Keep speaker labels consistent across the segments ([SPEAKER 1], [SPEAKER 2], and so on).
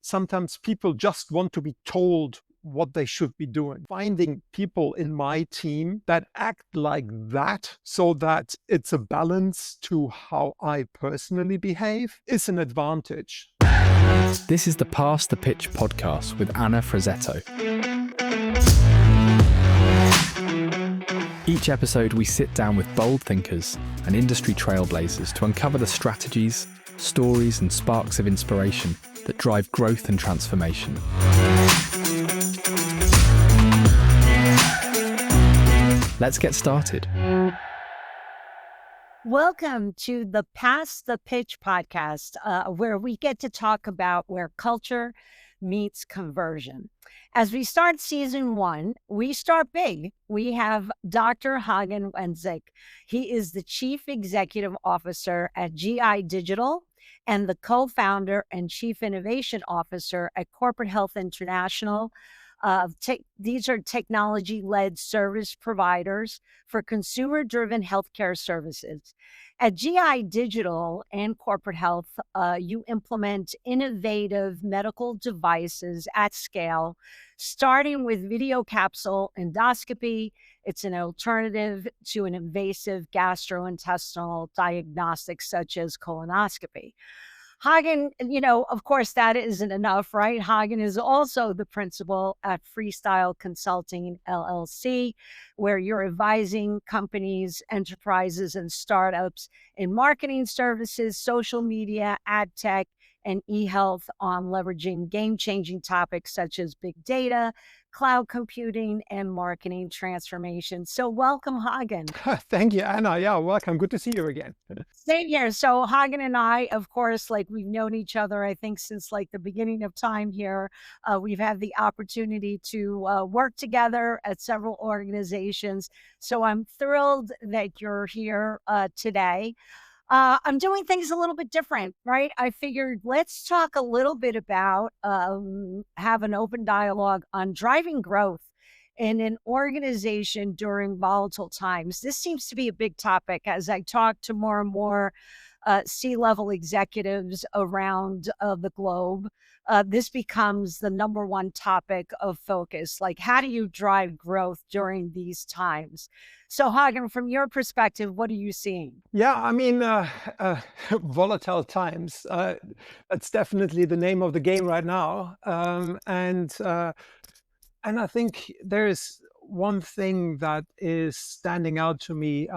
[SPEAKER 1] sometimes people just want to be told what they should be doing. Finding people in my team that act like that so that it's a balance to how I personally behave is an advantage.
[SPEAKER 2] This is the Pass the Pitch podcast with Anna Frazzetto. Each episode, we sit down with bold thinkers and industry trailblazers to uncover the strategies, stories, and sparks of inspiration that drive growth and transformation. Let's get started.
[SPEAKER 3] Welcome to the Pass the Pitch podcast, where we get to talk about where culture meets conversion. As we start season 1, we start big. We have Dr. Hagen Wenzek. He is the Chief Executive Officer at GI Digital and the co-founder and Chief Innovation Officer at Corporate Health International. These are technology-led service providers for consumer-driven healthcare services. At GI Digital and Corporate Health, you implement innovative medical devices at scale, starting with video capsule endoscopy. It's an alternative to an invasive gastrointestinal diagnostics such as colonoscopy. Hagen, of course, that isn't enough, right? Hagen is also the principal at Freestyle Consulting LLC, where you're advising companies, enterprises, and startups in marketing services, social media, ad tech, and e-health on leveraging game-changing topics such as big data, cloud computing, and marketing transformation. So welcome, Hagen.
[SPEAKER 1] Thank you, Anna. Yeah, welcome. Good to see you again.
[SPEAKER 3] Same here. So Hagen and I, of course, we've known each other, I think, since the beginning of time here. We've had the opportunity to work together at several organizations. So I'm thrilled that you're here today. I'm doing things a little bit different, right? I figured let's talk a little bit about, have an open dialogue on driving growth in an organization during volatile times. This seems to be a big topic as I talk to more and more C-level executives around the globe. This becomes the number one topic of focus. How do you drive growth during these times? So Hagen, from your perspective, what are you seeing?
[SPEAKER 1] Yeah, I mean, volatile times. That's definitely the name of the game right now. And I think there is one thing that is standing out to me,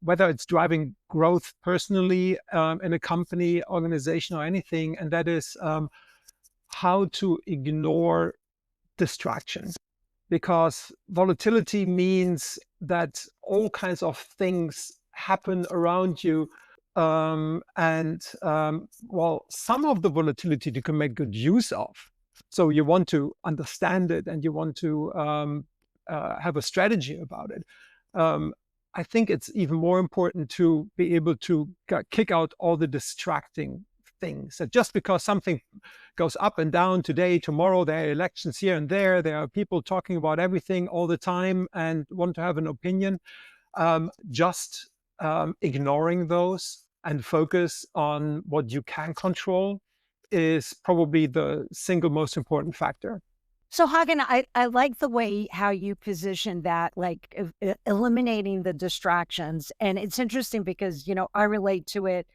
[SPEAKER 1] whether it's driving growth personally in a company, organization, or anything, and that is how to ignore distractions. Because volatility means that all kinds of things happen around you. Well, some of the volatility you can make good use of. So you want to understand it and you want to have a strategy about it. I think it's even more important to be able to kick out all the distracting things. So just because something goes up and down today, tomorrow, there are elections here and there are people talking about everything all the time and want to have an opinion, ignoring those and focus on what you can control is probably the single most important factor.
[SPEAKER 3] So Hagen, I like the way how you position that, eliminating the distractions. And it's interesting because, I relate to it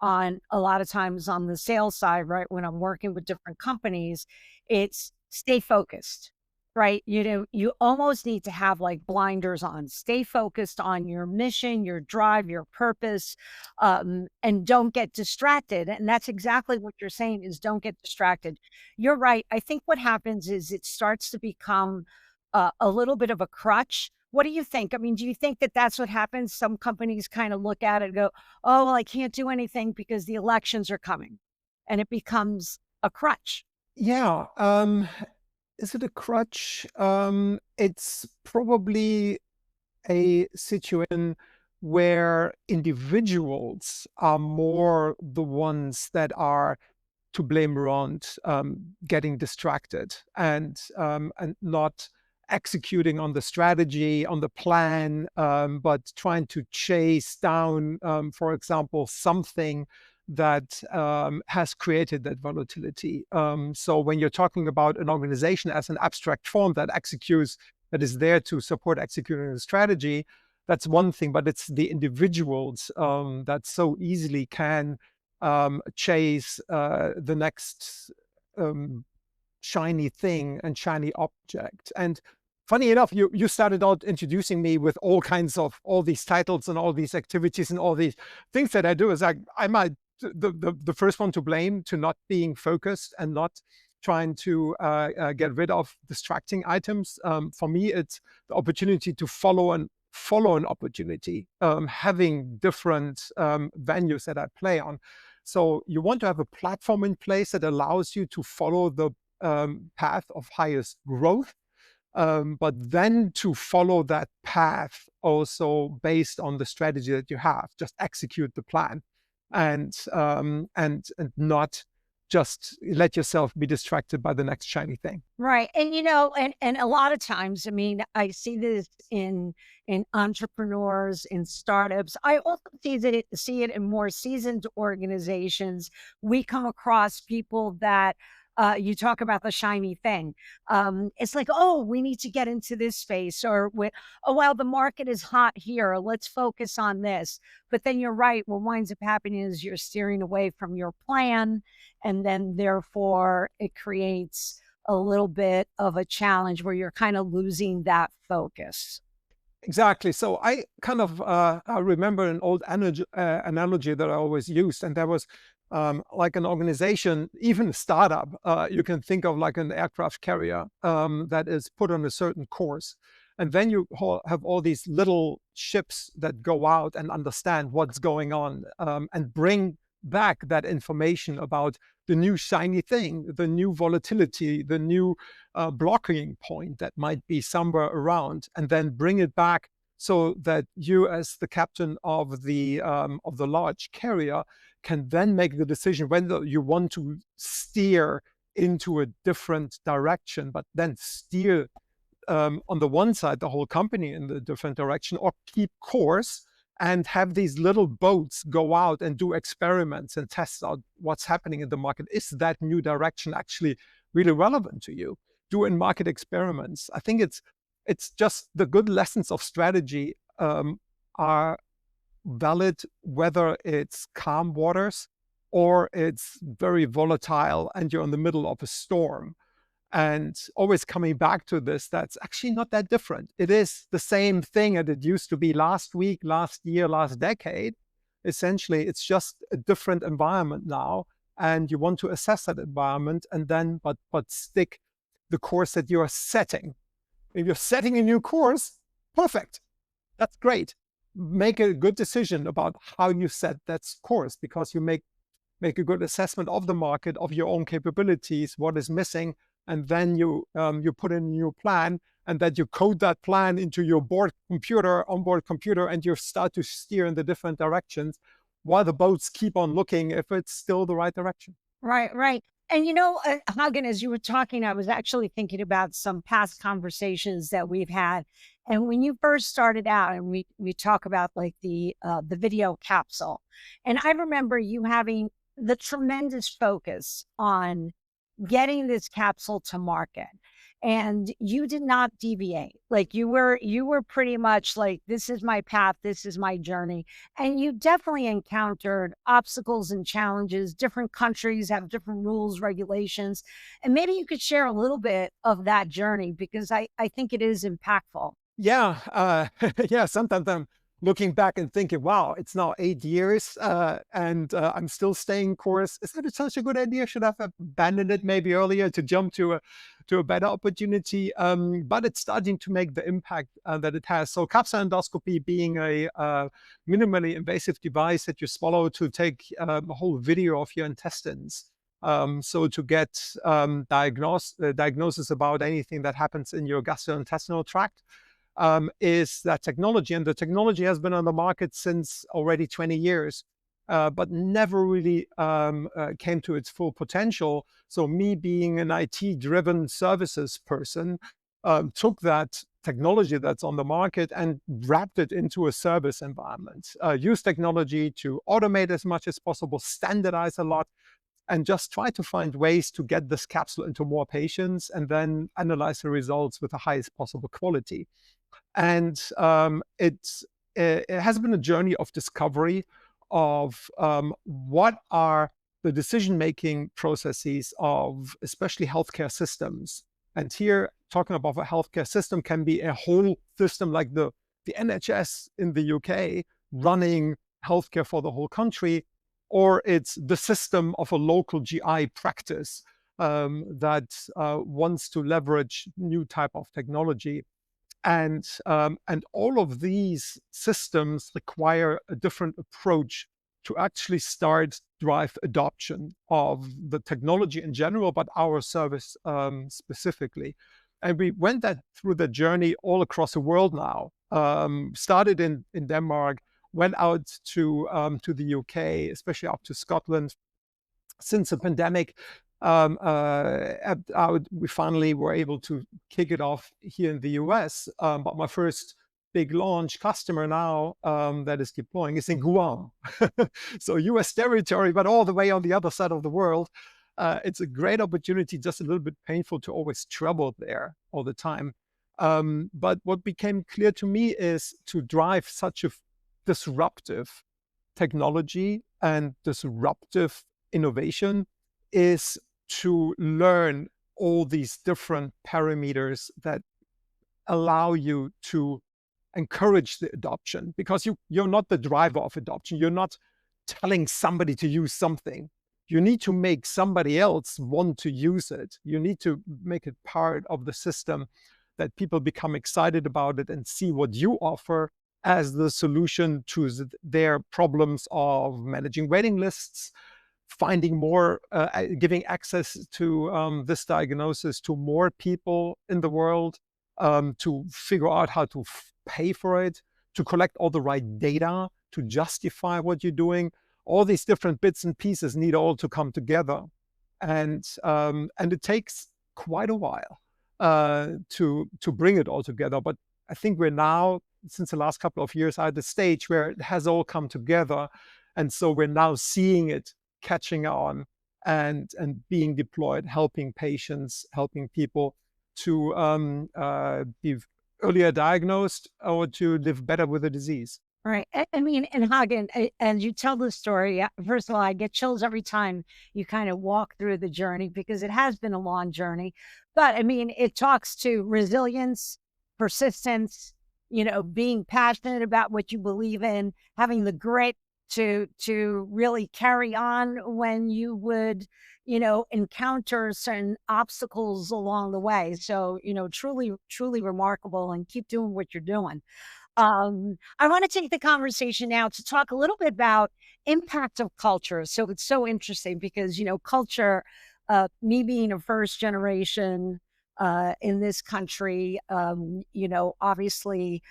[SPEAKER 3] on a lot of times on the sales side, right? When I'm working with different companies, it's stay focused, right? You almost need to have blinders on, stay focused on your mission, your drive, your purpose, and don't get distracted. And that's exactly what you're saying is don't get distracted. You're right. I think what happens is it starts to become a little bit of a crutch. What do you think? I mean, do you think that that's what happens? Some companies kind of look at it and go, oh, well, I can't do anything because the elections are coming. And it becomes a crutch.
[SPEAKER 1] Yeah. Is it a crutch? It's probably a situation where individuals are more the ones that are to blame around getting distracted and not executing on the strategy, on the plan, but trying to chase down, for example, something that has created that volatility. So when you're talking about an organization as an abstract form that is there to support executing the strategy, that's one thing, but it's the individuals that so easily can chase the next shiny thing and shiny object. And funny enough, you started out introducing me with all these titles and all these activities and all these things that I do. Is I might the first one to blame to not being focused and not trying to get rid of distracting items. For me, it's the opportunity to follow an opportunity, having different venues that I play on. So you want to have a platform in place that allows you to follow the path of highest growth, but then to follow that path also based on the strategy that you have. Just execute the plan, and not just let yourself be distracted by the next shiny thing.
[SPEAKER 3] Right. And and a lot of times, I mean, I see this in entrepreneurs, in startups. I also see it in more seasoned organizations. We come across people that you talk about the shiny thing. It's like, oh, we need to get into this space, or oh, well, the market is hot here. Let's focus on this. But then you're right. What winds up happening is you're steering away from your plan, and then therefore it creates a little bit of a challenge where you're kind of losing that focus.
[SPEAKER 1] Exactly. So I kind of I remember an old analogy that I always used, and that was like an organization, even a startup. You can think of like an aircraft carrier that is put on a certain course, and then you have all these little ships that go out and understand what's going on, and bring back that information about the new shiny thing, the new volatility, the new blocking point that might be somewhere around, and then bring it back so that you, as the captain of the large carrier, can then make the decision whether you want to steer into a different direction, but then steer on the one side the whole company in the different direction, or keep course and have these little boats go out and do experiments and test out what's happening in the market. Is that new direction actually really relevant to you? Do in market experiments. I think it's just the good lessons of strategy are valid whether it's calm waters or it's very volatile and you're in the middle of a storm. And always coming back to this, that's actually not that different. It is the same thing that it used to be last week, last year, last decade. Essentially, it's just a different environment now. And you want to assess that environment and then, but stick the course that you're setting. If you're setting a new course, perfect. That's great. Make a good decision about how you set that course, because you make a good assessment of the market, of your own capabilities, what is missing, and then you put in a new plan, and that you code that plan into your onboard computer, and you start to steer in the different directions while the boats keep on looking if it's still the right direction.
[SPEAKER 3] Right, right. And Hagen, as you were talking, I was actually thinking about some past conversations that we've had. And when you first started out, and we talk about like the video capsule, and I remember you having the tremendous focus on getting this capsule to market, and you did not deviate. Like you were pretty much like, this is my path, this is my journey. And you definitely encountered obstacles and challenges. Different countries have different rules, regulations, and maybe you could share a little bit of that journey, because I think it is impactful.
[SPEAKER 1] Yeah, yeah. Sometimes I'm looking back and thinking, wow, it's now 8 years, and I'm still staying course. Is that such a good idea? Should I have abandoned it maybe earlier to jump to a better opportunity? But it's starting to make the impact that it has. So capsule endoscopy being a minimally invasive device that you swallow to take a whole video of your intestines. So to get diagnosis about anything that happens in your gastrointestinal tract. Is that technology. And the technology has been on the market since already 20 years, but never really came to its full potential. So me being an IT-driven services person, took that technology that's on the market and wrapped it into a service environment. Use technology to automate as much as possible, standardize a lot, and just try to find ways to get this capsule into more patients and then analyze the results with the highest possible quality. And it has been a journey of discovery of what are the decision-making processes of especially healthcare systems. And here, talking about a healthcare system can be a whole system like the NHS in the UK running healthcare for the whole country, or it's the system of a local GI practice that wants to leverage new type of technology. And all of these systems require a different approach to actually start drive adoption of the technology in general, but our service specifically. And we went through the journey all across the world now. Started in Denmark, went out to the UK, especially up to Scotland. Since the pandemic, we finally were able to kick it off here in the US. But my first big launch customer now that is deploying is in Guam. So US territory, but all the way on the other side of the world. It's a great opportunity, just a little bit painful to always travel there all the time. But what became clear to me is to drive such a disruptive technology and disruptive innovation is to learn all these different parameters that allow you to encourage the adoption, because you're not the driver of adoption. You're not telling somebody to use something. You need to make somebody else want to use it. You need to make it part of the system, that people become excited about it and see what you offer as the solution to their problems of managing waiting lists, finding more, giving access to this diagnosis to more people in the world, to figure out how to pay for it, to collect all the right data, to justify what you're doing. All these different bits and pieces need all to come together. And it takes quite a while to bring it all together. But I think we're now, since the last couple of years, at the stage where it has all come together. And so we're now seeing it catching on and being deployed, helping patients, helping people to be earlier diagnosed or to live better with the disease.
[SPEAKER 3] Right. I mean, and Hagen, and you tell the story, first of all, I get chills every time you kind of walk through the journey, because it has been a long journey. But I mean, it talks to resilience, persistence, being passionate about what you believe in, having the grit to really carry on when you would, encounter certain obstacles along the way. So, truly, truly remarkable, and keep doing what you're doing. I want to take the conversation now to talk a little bit about impact of culture. So it's so interesting because, culture, me being a first generation in this country, obviously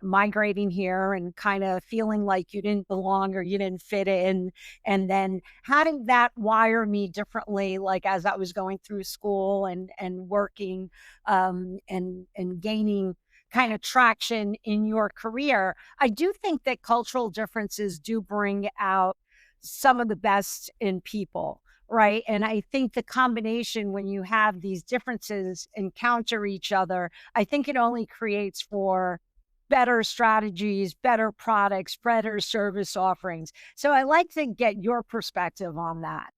[SPEAKER 3] migrating here and kind of feeling like you didn't belong or you didn't fit in. And then having that wire me differently, like as I was going through school and working and gaining kind of traction in your career. I do think that cultural differences do bring out some of the best in people, right? And I think the combination, when you have these differences encounter each other, I think it only creates for better strategies, better products, better service offerings. So I like to get your perspective on that.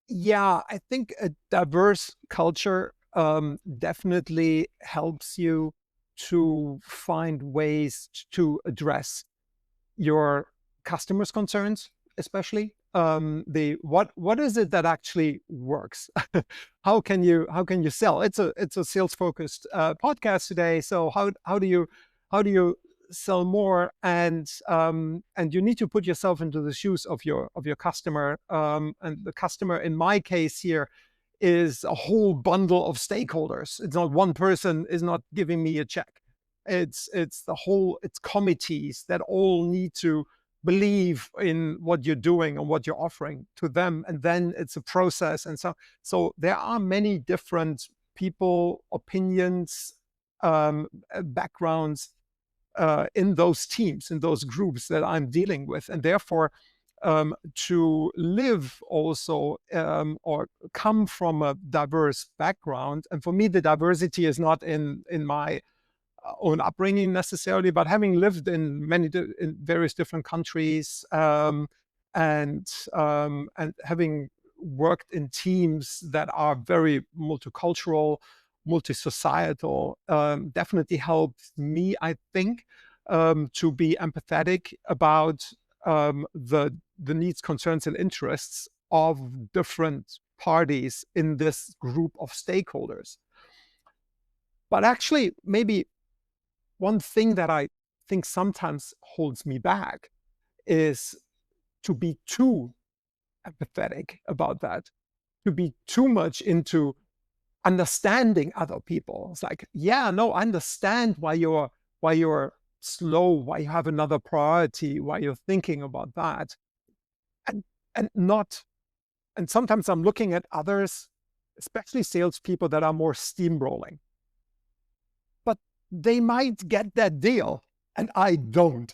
[SPEAKER 1] Yeah, I think a diverse culture definitely helps you to find ways to address your customers' concerns, especially what is it that actually works? How can you sell? It's a sales focused podcast today. So how do you sell more? And you need to put yourself into the shoes of your customer. And the customer, in my case here, is a whole bundle of stakeholders. It's not one person is not giving me a check. It's committees that all need to believe in what you're doing and what you're offering to them. And then it's a process. And so there are many different people, opinions, backgrounds in those teams, in those groups that I'm dealing with, and therefore to live also or come from a diverse background. And for me, the diversity is not in my own upbringing necessarily, but having lived in in various different countries, and having worked in teams that are very multicultural, multi-societal, definitely helped me, I think, to be empathetic about the needs, concerns, and interests of different parties in this group of stakeholders. But actually, maybe one thing that I think sometimes holds me back is to be too empathetic about that, to be too much into understanding other people. It's like, yeah, no, I understand why you're slow, why you have another priority, why you're thinking about that. And and not and sometimes I'm looking at others, especially salespeople that are more steamrolling. But they might get that deal and I don't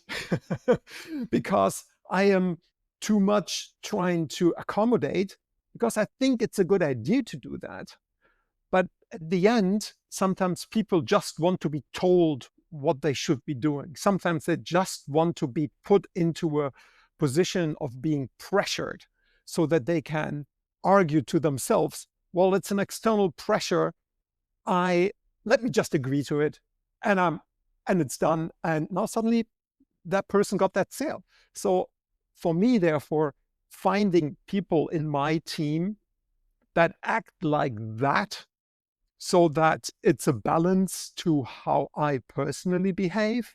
[SPEAKER 1] because I am too much trying to accommodate, because I think it's a good idea to do that. But at the end, sometimes people just want to be told what they should be doing. Sometimes they just want to be put into a position of being pressured so that they can argue to themselves, well, it's an external pressure. Let me just agree to it, and it's done. And now suddenly that person got that sale. So for me, therefore, finding people in my team that act like that, so that it's a balance to how I personally behave,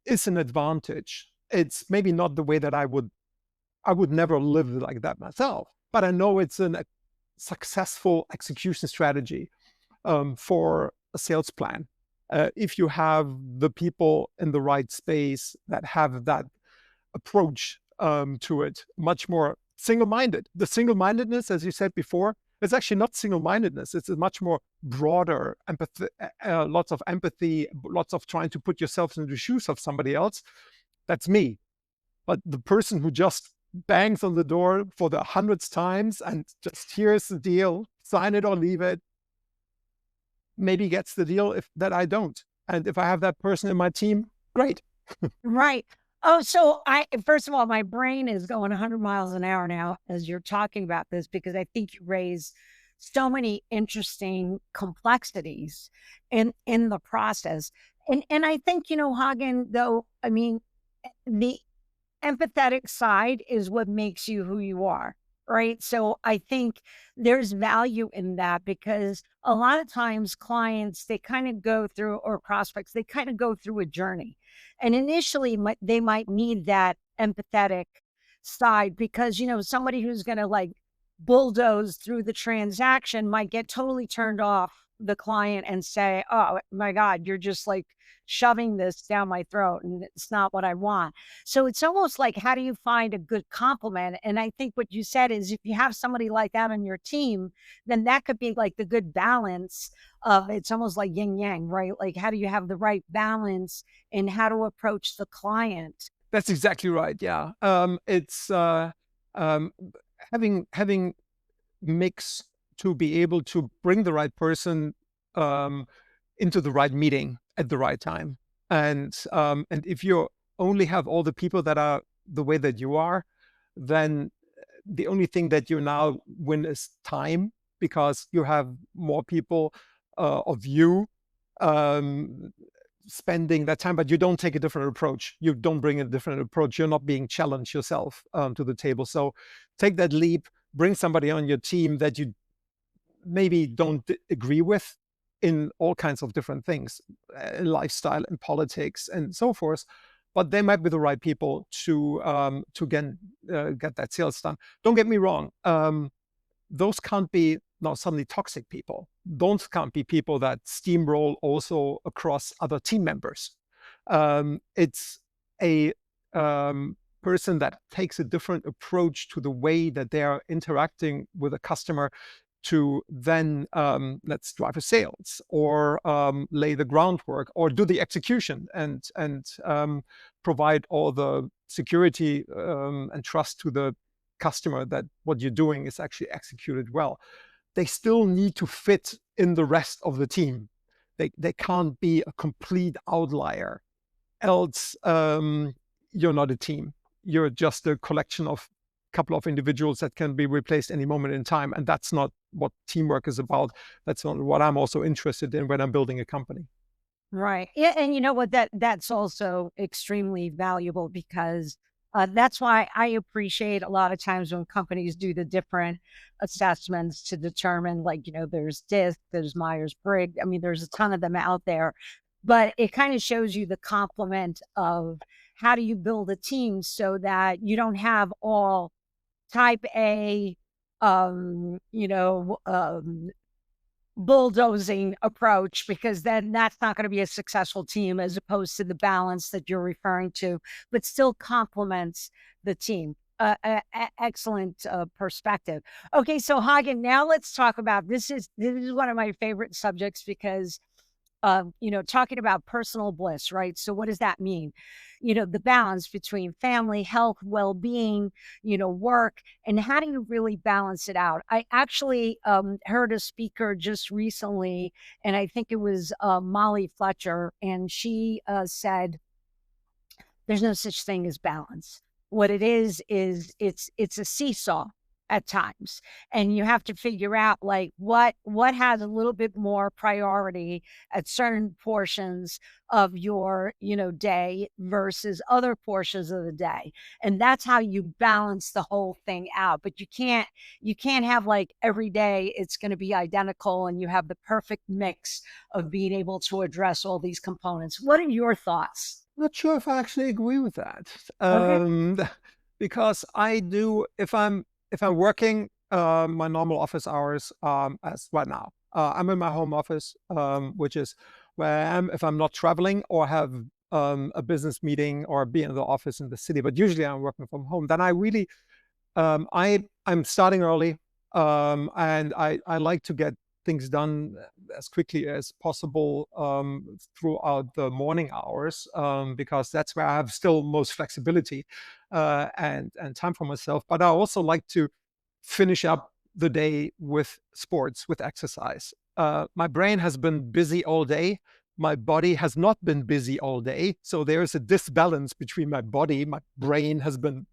[SPEAKER 1] is an advantage. It's maybe not the way that I would never live like that myself, but I know it's a successful execution strategy for a sales plan. If you have the people in the right space that have that approach to it, much more single-minded. The single-mindedness, as you said before, is actually not single-mindedness. It's a much more broader empathy, lots of empathy, lots of trying to put yourself in the shoes of somebody else. That's me. But the person who just bangs on the door for the 100th times and just here's the deal, sign it or leave it, maybe gets the deal that I don't. And if I have that person in my team, great.
[SPEAKER 3] Right. Oh, so first of all, my brain is going 100 miles an hour now as you're talking about this, because I think you raise so many interesting complexities in the process. And I think, Hagen, though, I mean, the empathetic side is what makes you who you are, right? So I think there's value in that, because a lot of times clients, they kind of go through, or prospects, they kind of go through a journey. And initially they might need that empathetic side, because, somebody who's going to like bulldoze through the transaction might get totally turned off the client and say, oh my God, you're just like shoving this down my throat and it's not what I want. So it's almost like, how do you find a good compliment? And I think what you said is, if you have somebody like that on your team, then that could be like the good balance of, it's almost like yin yang, right? Like, how do you have the right balance in how to approach the client?
[SPEAKER 1] That's exactly right. Yeah. It's having mix to be able to bring the right person into the right meeting at the right time. And if you only have all the people that are the way that you are, then the only thing that you now win is time, because you have more people of you spending that time, but you don't take a different approach. You don't bring a different approach. You're not being challenged yourself to the table. So take that leap, bring somebody on your team that you maybe don't agree with in all kinds of different things, lifestyle and politics and so forth, but they might be the right people to get that sales done. Don't get me wrong. Those can't be now suddenly toxic people. Those can't be people that steamroll also across other team members. It's a person that takes a different approach to the way that they are interacting with a customer, to then let's drive a sales or lay the groundwork or do the execution and provide all the security and trust to the customer that what you're doing is actually executed well. They still need to fit in the rest of the team. They can't be a complete outlier, else you're not a team. You're just a collection of couple of individuals that can be replaced any moment in time, and that's not what teamwork is about. That's not what I'm also interested in when I'm building a company.
[SPEAKER 3] Right. Yeah, and you know what? That's also extremely valuable, because that's why I appreciate a lot of times when companies do the different assessments to determine, like, there's DISC, there's Myers-Briggs. I mean, there's a ton of them out there, but it kind of shows you the complement of how do you build a team so that you don't have all type A, bulldozing approach, because then that's not going to be a successful team, as opposed to the balance that you're referring to, but still complements the team. Excellent perspective. Okay, so Hagen, now let's talk about this is one of my favorite subjects, because talking about personal bliss, right? So what does that mean? The balance between family, health, well-being, work, and how do you really balance it out? I actually heard a speaker just recently, and I think it was Molly Fletcher, and she said, there's no such thing as balance. What it is it's a seesaw at times, and you have to figure out, like, what has a little bit more priority at certain portions of your day versus other portions of the day, and that's how you balance the whole thing out. But you can't have, like, every day it's going to be identical and you have the perfect mix of being able to address all these components. What are your thoughts?
[SPEAKER 1] Not sure if I actually agree with that,
[SPEAKER 3] Okay.
[SPEAKER 1] because I do, if I'm working my normal office hours, as right now, I'm in my home office, which is where I am if I'm not traveling or have a business meeting or be in the office in the city. But usually I'm working from home. Then I really, I'm starting early, and I like to get things done as quickly as possible throughout the morning hours, because that's where I have still most flexibility and time for myself. But I also like to finish up the day with sports, with exercise. My brain has been busy all day. My body has not been busy all day. So there is a disbalance between my body. My brain has been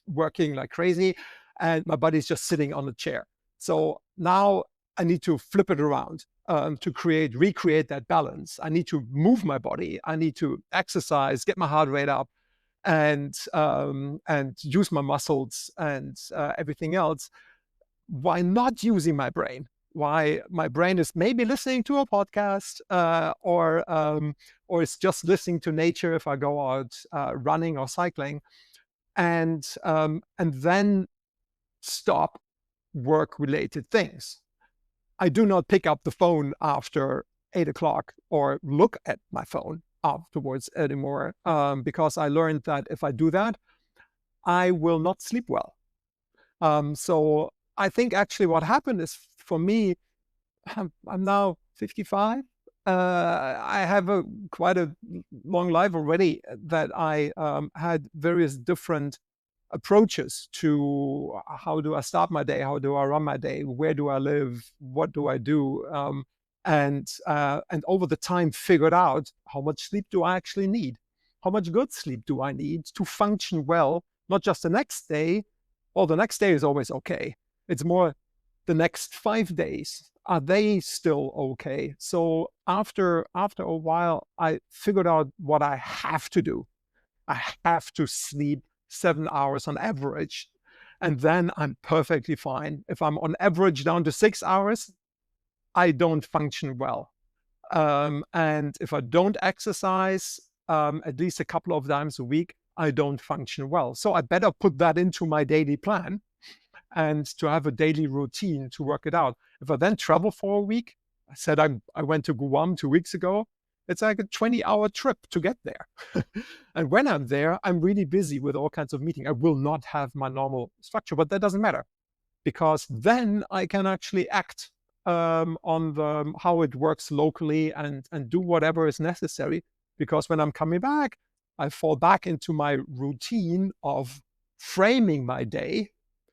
[SPEAKER 1] working like crazy, and my body's just sitting on a chair. So now I need to flip it around to recreate that balance. I need to move my body. I need to exercise, get my heart rate up, and use my muscles and everything else. Why not using my brain? Why my brain is maybe listening to a podcast, or it's just listening to nature if I go out running or cycling, and then stop work-related things. I do not pick up the phone after 8 o'clock or look at my phone afterwards anymore, because I learned that if I do that, I will not sleep well. So I think actually what happened is, for me, I'm now 55. I have quite a long life already, that I had various different approaches to how do I start my day, how do I run my day, where do I live, what do I do, and over the time figured out how much sleep do I actually need, how much good sleep do I need to function well, not just the next day. Well, the next day is always okay. It's more the next 5 days. Are they still okay? So after a while, I figured out what I have to do. I have to sleep 7 hours on average, and then I'm perfectly fine. If I'm on average down to 6 hours, I don't function well. And if I don't exercise at least a couple of times a week, I don't function well. So I better put that into my daily plan and to have a daily routine to work it out. If I then travel for a week, I said I went to Guam 2 weeks ago. It's like a 20-hour trip to get there. And when I'm there, I'm really busy with all kinds of meetings. I will not have my normal structure, but that doesn't matter. because then I can actually act on how it works locally and do whatever is necessary. Because when I'm coming back, I fall back into my routine of framing my day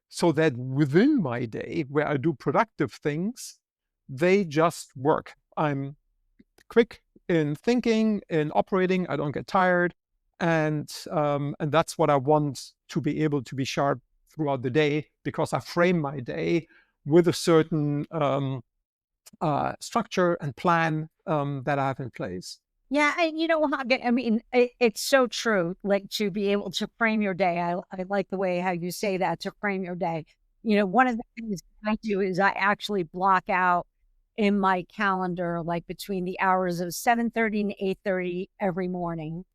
[SPEAKER 1] so that within my day, where I do productive things, they just work. I'm quick in thinking, in operating. I don't get tired, and that's what I want, to be able to be sharp throughout the day, because I frame my day with a certain structure and plan that I have in place.
[SPEAKER 3] Yeah, and Hagen, I mean, it's so true. Like, to be able to frame your day. I like the way how you say that, to frame your day. One of the things I do is I actually block out in my calendar, like between the hours of 7:30 and 8:30 every morning.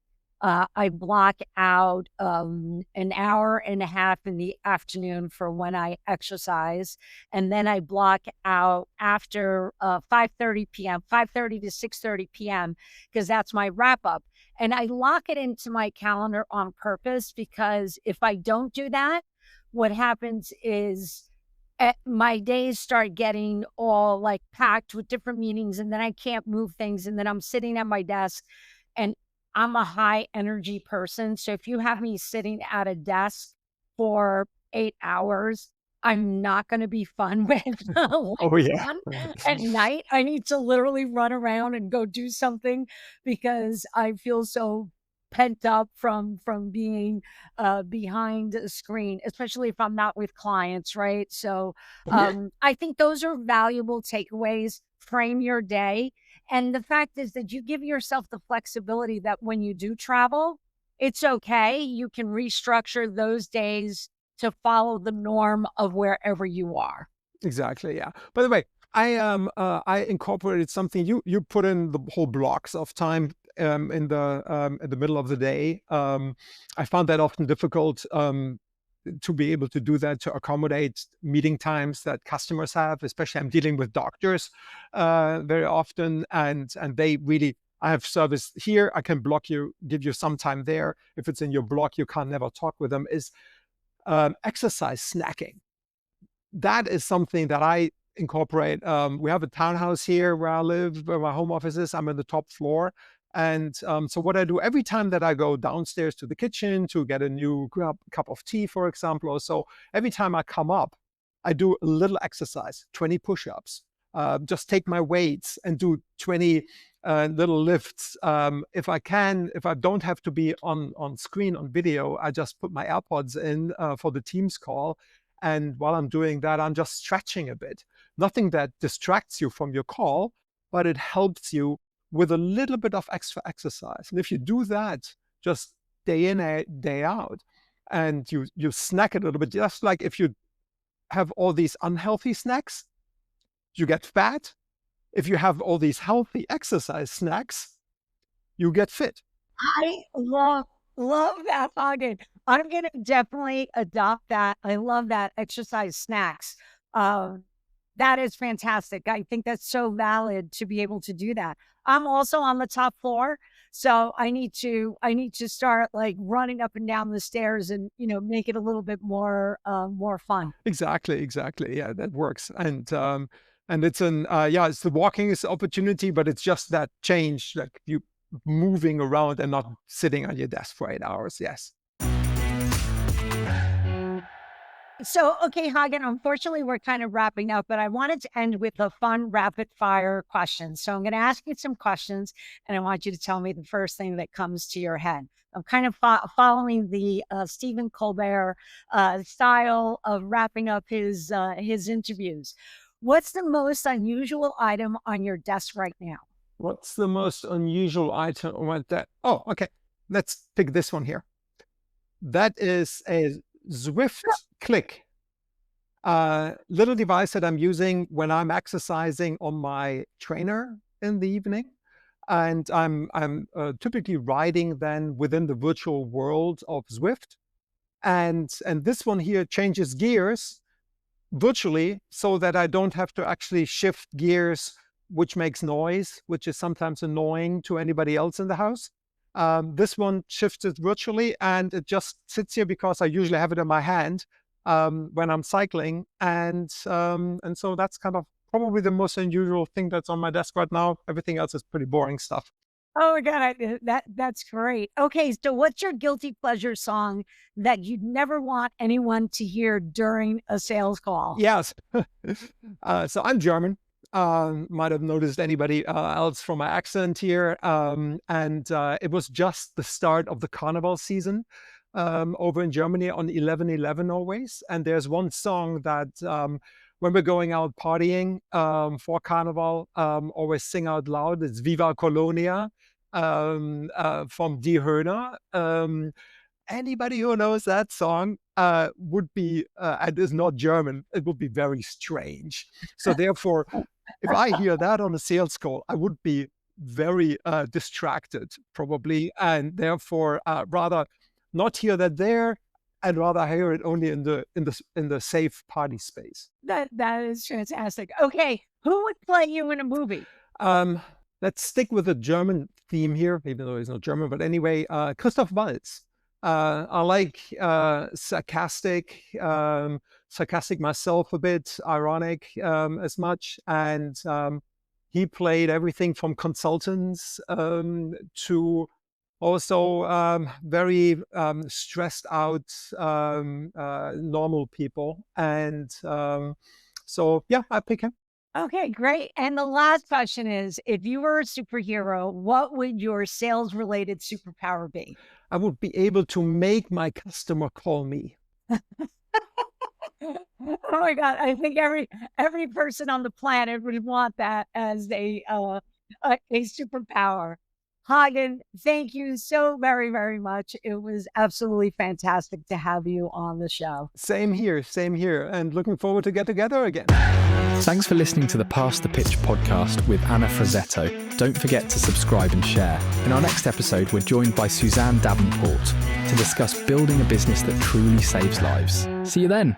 [SPEAKER 3] I block out an hour and a half in the afternoon for when I exercise. And then I block out after 5:30 p.m., 5:30 to 6:30 p.m., because that's my wrap up. And I lock it into my calendar on purpose, because if I don't do that, what happens is my days start getting all like packed with different meetings, and then I can't move things. And then I'm sitting at my desk, and I'm a high energy person. So if you have me sitting at a desk for 8 hours, I'm not going to be fun with.
[SPEAKER 1] Oh yeah.
[SPEAKER 3] At night, I need to literally run around and go do something, because I feel so pent up from being behind a screen, especially if I'm not with clients, right? So I think those are valuable takeaways. Frame your day. And the fact is that you give yourself the flexibility that when you do travel, it's okay. You can restructure those days to follow the norm of wherever you are.
[SPEAKER 1] Exactly. Yeah. By the way, I incorporated something. You put in the whole blocks of time in the middle of the day. I found that often difficult to be able to do that, to accommodate meeting times that customers have. Especially, I'm dealing with doctors very often, and they really. I have service here. I can block you, give you some time there. If it's in your block, you can't never talk with them. Is exercise snacking. That is something that I incorporate. We have a townhouse here where I live, where my home office is. I'm on the top floor. And so what I do every time that I go downstairs to the kitchen to get a new cup of tea, for example, or so, every time I come up, I do a little exercise, 20 push-ups. Just take my weights and do 20 little lifts. If I don't have to be on screen, on video, I just put my AirPods in for the Teams call. And while I'm doing that, I'm just stretching a bit. Nothing that distracts you from your call, but it helps you with a little bit of extra exercise. And if you do that just day in, day out, and you snack a little bit, just like if you have all these unhealthy snacks, you get fat. If you have all these healthy exercise snacks, you get fit.
[SPEAKER 3] I love that, Hagen. I'm going to definitely adopt that. I love that, exercise snacks. That is fantastic. I think that's so valid to be able to do that. I'm also on the top floor, so I need to start like running up and down the stairs and make it a little bit more fun.
[SPEAKER 1] Exactly. Yeah, that works. And it's it's the walking is opportunity, but it's just that change, like you moving around and not sitting on your desk for 8 hours. Yes.
[SPEAKER 3] So, okay, Hagen, unfortunately, we're kind of wrapping up, but I wanted to end with a fun rapid fire question. So I'm going to ask you some questions, and I want you to tell me the first thing that comes to your head. I'm kind of following the Stephen Colbert style of wrapping up his interviews. What's the most unusual item on your desk right now?
[SPEAKER 1] What's the most unusual item on that? Oh, okay. Let's pick this one here. That is a Zwift Click, little device that I'm using when I'm exercising on my trainer in the evening. And I'm typically riding then within the virtual world of Zwift. And this one here changes gears virtually so that I don't have to actually shift gears, which makes noise, which is sometimes annoying to anybody else in the house. This one shifted virtually, and it just sits here because I usually have it in my hand. when I'm cycling, and so that's kind of probably the most unusual thing that's on my desk right now. Everything else is pretty boring stuff.
[SPEAKER 3] Oh my God, that's great. Okay, so what's your guilty pleasure song that you'd never want anyone to hear during a sales call?
[SPEAKER 1] Yes. So I'm German. Might have noticed anybody else from my accent here. And it was just the start of the carnival season over in Germany on 11/11 always. And there's one song that when we're going out partying for carnival, always sing out loud. It's Viva Colonia from Die Höhner. Anybody who knows that song would be, and is not German, it would be very strange. So therefore, if I hear that on a sales call, I would be very distracted probably, and therefore rather not hear that there, and rather hear it only in the safe party space.
[SPEAKER 3] That is fantastic. Okay, who would play you in a movie?
[SPEAKER 1] Let's stick with the German theme here, even though he's not German. But anyway, Christoph Waltz. I like sarcastic myself a bit, ironic as much. And he played everything from consultants to also very stressed out normal people. And so, yeah, I pick him.
[SPEAKER 3] Okay, great. And the last question is, if you were a superhero, what would your sales-related superpower be?
[SPEAKER 1] I would be able to make my customer call me.
[SPEAKER 3] Oh my God, I think every person on the planet would want that as a superpower. Hagen, thank you so very, very much. It was absolutely fantastic to have you on the show.
[SPEAKER 1] Same here, and looking forward to get together again.
[SPEAKER 2] Thanks for listening to the Pass the Pitch podcast with Anna Frazzetto. Don't forget to subscribe and share. In our next episode, we're joined by Suzanne Davenport to discuss building a business that truly saves lives. See you then.